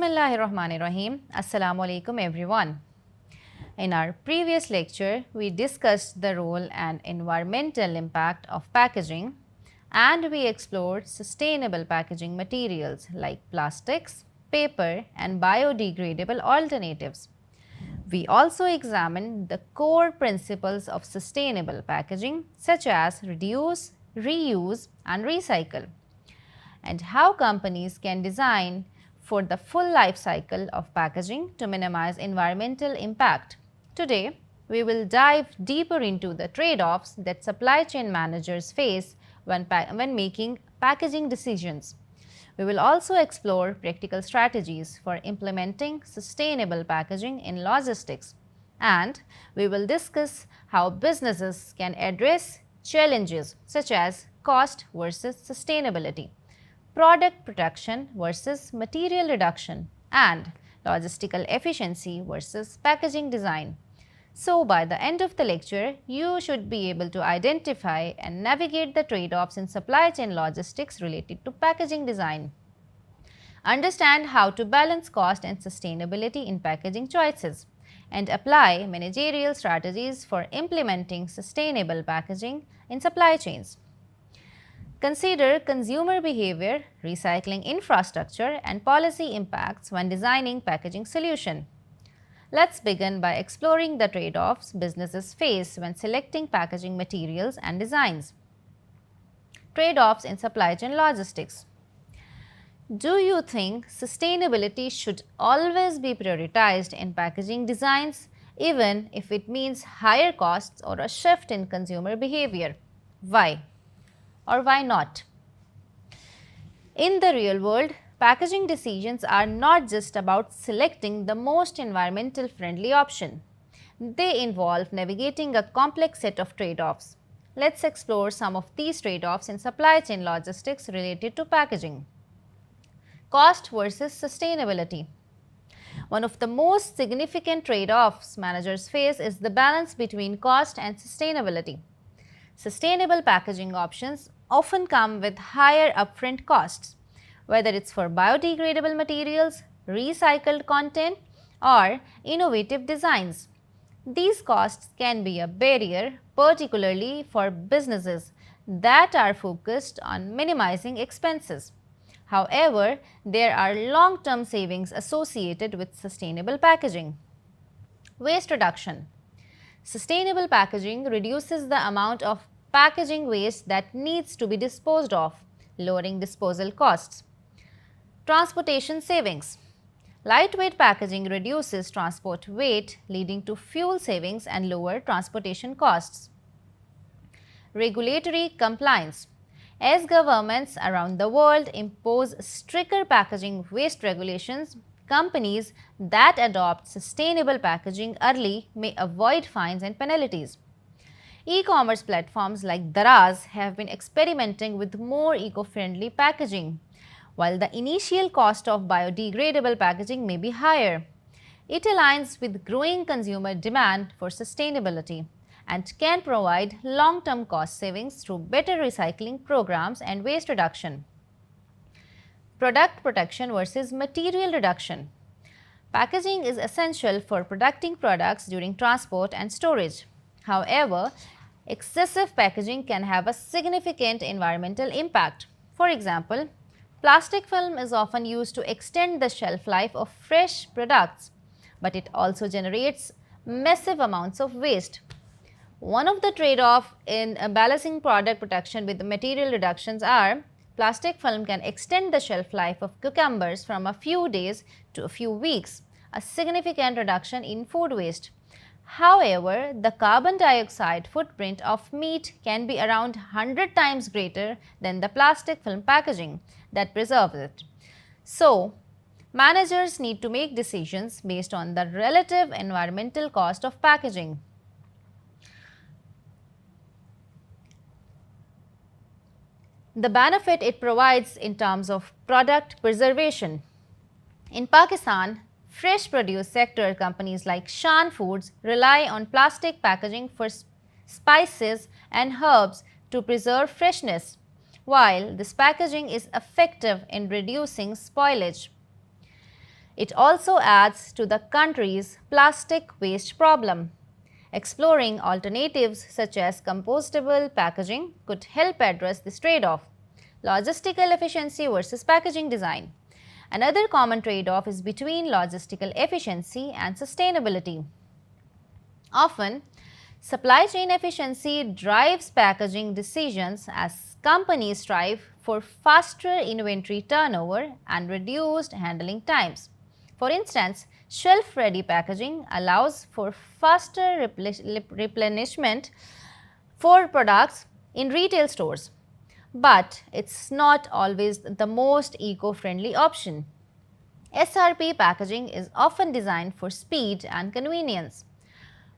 Bismillahirrahmanirrahim. Assalamu alaikum everyone. In our previous lecture, we discussed the role and environmental impact of packaging, and we explored sustainable packaging materials like plastics, paper and biodegradable alternatives. We also examined the core principles of sustainable packaging such as reduce, reuse and recycle, and how companies can design for the full life cycle of packaging to minimize environmental impact. Today, we will dive deeper into the trade-offs that supply chain managers face when making packaging decisions. We will also explore practical strategies for implementing sustainable packaging in logistics, and we will discuss how businesses can address challenges such as cost versus sustainability, product protection versus material reduction, and logistical efficiency versus packaging design. So, by the end of the lecture, you should be able to identify and navigate the trade-offs in supply chain logistics related to packaging design. Understand how to balance cost and sustainability in packaging choices, and apply managerial strategies for implementing sustainable packaging in supply chains. Consider consumer behavior, recycling infrastructure, and policy impacts when designing packaging solution. Let's begin by exploring the trade-offs businesses face when selecting packaging materials and designs. Trade-offs in supply chain logistics. Do you think sustainability should always be prioritized in packaging designs, even if it means higher costs or a shift in consumer behavior? Why? Or why not? In the real world, packaging decisions are not just about selecting the most environmental friendly option. They involve navigating a complex set of trade-offs. Let's explore some of these trade-offs in supply chain logistics related to packaging. Cost versus sustainability. One of the most significant trade-offs managers face is the balance between cost and sustainability. Sustainable packaging options often come with higher upfront costs, whether it's for biodegradable materials, recycled content, or innovative designs. These costs can be a barrier, particularly for businesses that are focused on minimizing expenses. However, there are long-term savings associated with sustainable packaging. Waste reduction. Sustainable packaging reduces the amount of packaging waste that needs to be disposed of, lowering disposal costs. Transportation savings. Lightweight packaging reduces transport weight, leading to fuel savings and lower transportation costs. Regulatory compliance. As governments around the world impose stricter packaging waste regulations, companies that adopt sustainable packaging early may avoid fines and penalties. E-commerce platforms like Daraz have been experimenting with more eco-friendly packaging. While the initial cost of biodegradable packaging may be higher, it aligns with growing consumer demand for sustainability and can provide long-term cost savings through better recycling programs and waste reduction. Product protection versus material reduction. Packaging is essential for protecting products during transport and storage. However, excessive packaging can have a significant environmental impact. For example, plastic film is often used to extend the shelf life of fresh products, but it also generates massive amounts of waste. One of the trade-offs in balancing product protection with material reductions are plastic film can extend the shelf life of cucumbers from a few days to a few weeks, a significant reduction in food waste. However, the carbon dioxide footprint of meat can be around 100 times greater than the plastic film packaging that preserves it. So, managers need to make decisions based on the relative environmental cost of packaging. The benefit it provides in terms of product preservation. In Pakistan, fresh produce sector companies like Shan Foods rely on plastic packaging for spices and herbs to preserve freshness, while this packaging is effective in reducing spoilage. It also adds to the country's plastic waste problem. Exploring alternatives such as compostable packaging could help address this trade-off. Logistical efficiency versus packaging design. Another common trade-off is between logistical efficiency and sustainability. Often, supply chain efficiency drives packaging decisions as companies strive for faster inventory turnover and reduced handling times. For instance, shelf-ready packaging allows for faster replenishment for products in retail stores, but it's not always the most eco-friendly option. SRP packaging is often designed for speed and convenience,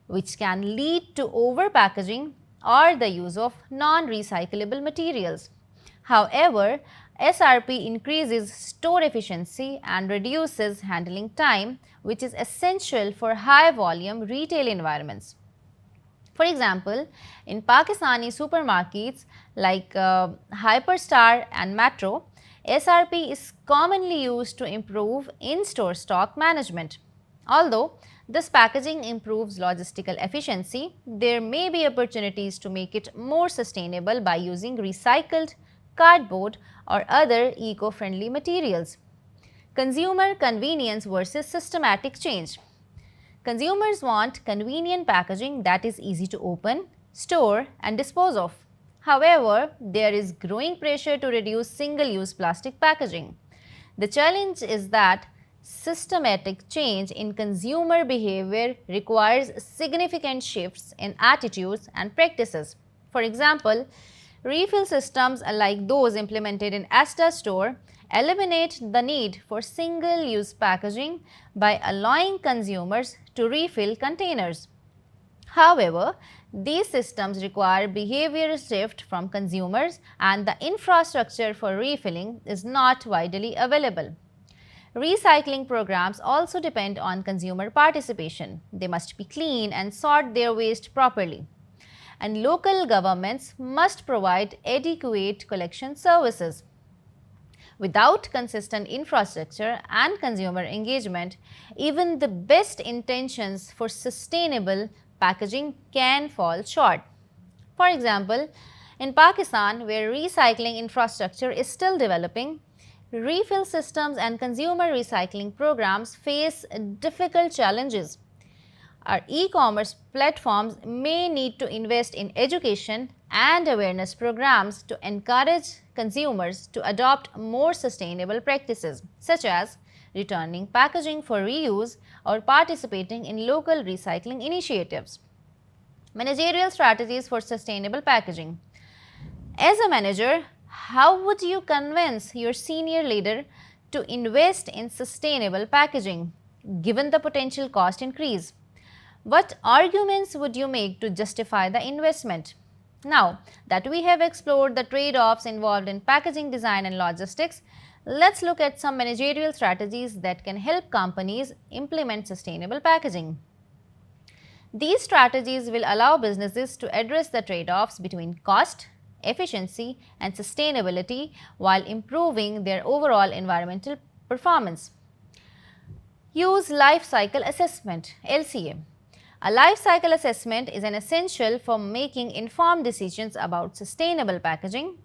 which can lead to over-packaging or the use of non-recyclable materials. However, SRP increases store efficiency and reduces handling time, which is essential for high-volume retail environments. For example, in Pakistani supermarkets like Hyperstar and Metro, SRP is commonly used to improve in-store stock management. Although this packaging improves logistical efficiency, there may be opportunities to make it more sustainable by using recycled cardboard or other eco-friendly materials. Consumer convenience versus systematic change. Consumers want convenient packaging that is easy to open, store and dispose of. However, there is growing pressure to reduce single-use plastic packaging. The challenge is that systematic change in consumer behavior requires significant shifts in attitudes and practices. For example, refill systems like those implemented in Asda store eliminate the need for single-use packaging by allowing consumers to refill containers. However, these systems require behavioral shift from consumers and the infrastructure for refilling is not widely available. Recycling programs also depend on consumer participation. They must be clean and sort their waste properly. And local governments must provide adequate collection services. Without consistent infrastructure and consumer engagement, even the best intentions for sustainable packaging can fall short. For example, in Pakistan, where recycling infrastructure is still developing, refill systems and consumer recycling programs face difficult challenges. Our e-commerce platforms may need to invest in education and awareness programs to encourage consumers to adopt more sustainable practices, such as returning packaging for reuse or participating in local recycling initiatives. Managerial strategies for sustainable packaging. As a manager, how would you convince your senior leader to invest in sustainable packaging, given the potential cost increase? What arguments would you make to justify the investment? Now that we have explored the trade-offs involved in packaging design and logistics, let's look at some managerial strategies that can help companies implement sustainable packaging. These strategies will allow businesses to address the trade-offs between cost, efficiency, and sustainability while improving their overall environmental performance. Use life cycle assessment (LCA). A life cycle assessment is an essential for making informed decisions about sustainable packaging.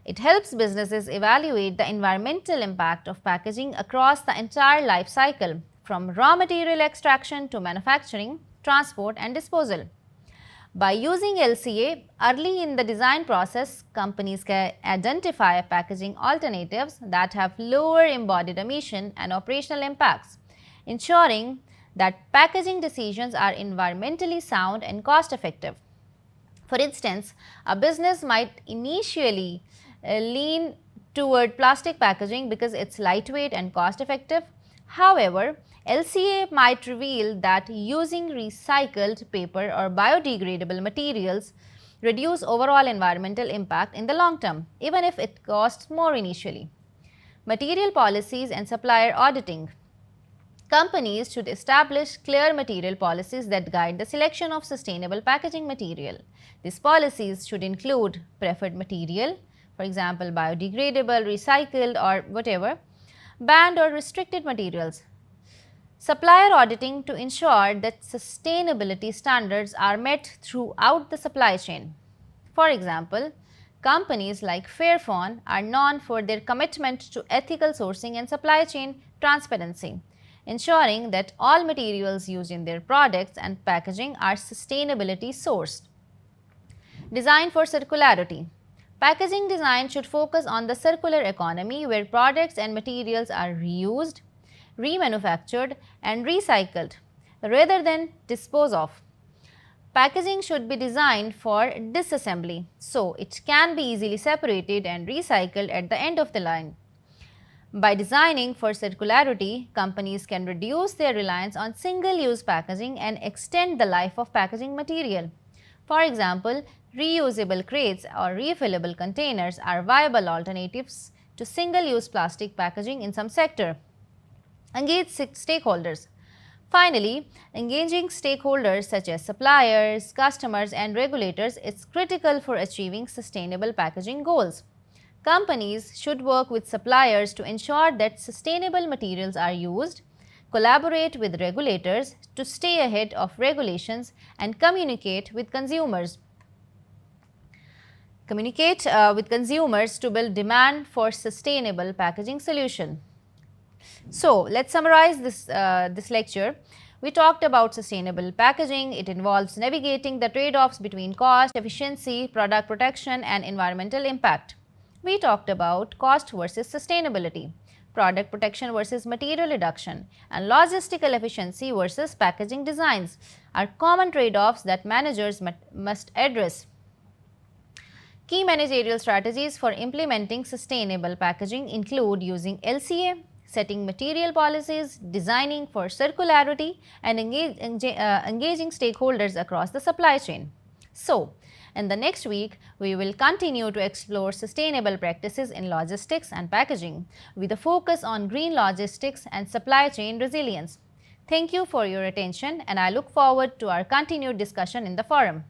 It helps businesses evaluate the environmental impact of packaging across the entire life cycle, from raw material extraction to manufacturing, transport, and disposal. By using LCA early in the design process, companies can identify packaging alternatives that have lower embodied emission and operational impacts, ensuring that packaging decisions are environmentally sound and cost-effective. For instance, a business might initially lean toward plastic packaging because it's lightweight and cost-effective. However, LCA might reveal that using recycled paper or biodegradable materials reduce overall environmental impact in the long term, even if it costs more initially. Material policies and supplier auditing. Companies should establish clear material policies that guide the selection of sustainable packaging material. These policies should include preferred material, for example, biodegradable, recycled, or whatever, banned or restricted materials, Supplier auditing to ensure that sustainability standards are met throughout the supply chain. For example, companies like Fairphone are known for their commitment to ethical sourcing and supply chain transparency, ensuring that all materials used in their products and packaging are sustainability sourced. Design for circularity. Packaging design should focus on the circular economy where products and materials are reused, remanufactured, and recycled rather than disposed of. Packaging should be designed for disassembly so it can be easily separated and recycled at the end of the line. By designing for circularity, companies can reduce their reliance on single use packaging and extend the life of packaging material. For example, reusable crates or refillable containers are viable alternatives to single use plastic packaging in some sector. Engage stakeholders. Finally, engaging stakeholders such as suppliers, customers, and regulators is critical for achieving sustainable packaging goals. Companies should work with suppliers to ensure that sustainable materials are used, collaborate with regulators to stay ahead of regulations, and communicate with consumers. To build demand for sustainable packaging solution. So let's summarize this lecture. We talked about sustainable packaging. It involves navigating the trade-offs between cost, efficiency, product protection, and environmental impact. We talked about cost versus sustainability, product protection versus material reduction, and logistical efficiency versus packaging designs are common trade-offs that managers must address. Key managerial strategies for implementing sustainable packaging include using LCA, setting material policies, designing for circularity, and engaging stakeholders across the supply chain. So, in the next week, we will continue to explore sustainable practices in logistics and packaging with a focus on green logistics and supply chain resilience. Thank you for your attention, and I look forward to our continued discussion in the forum.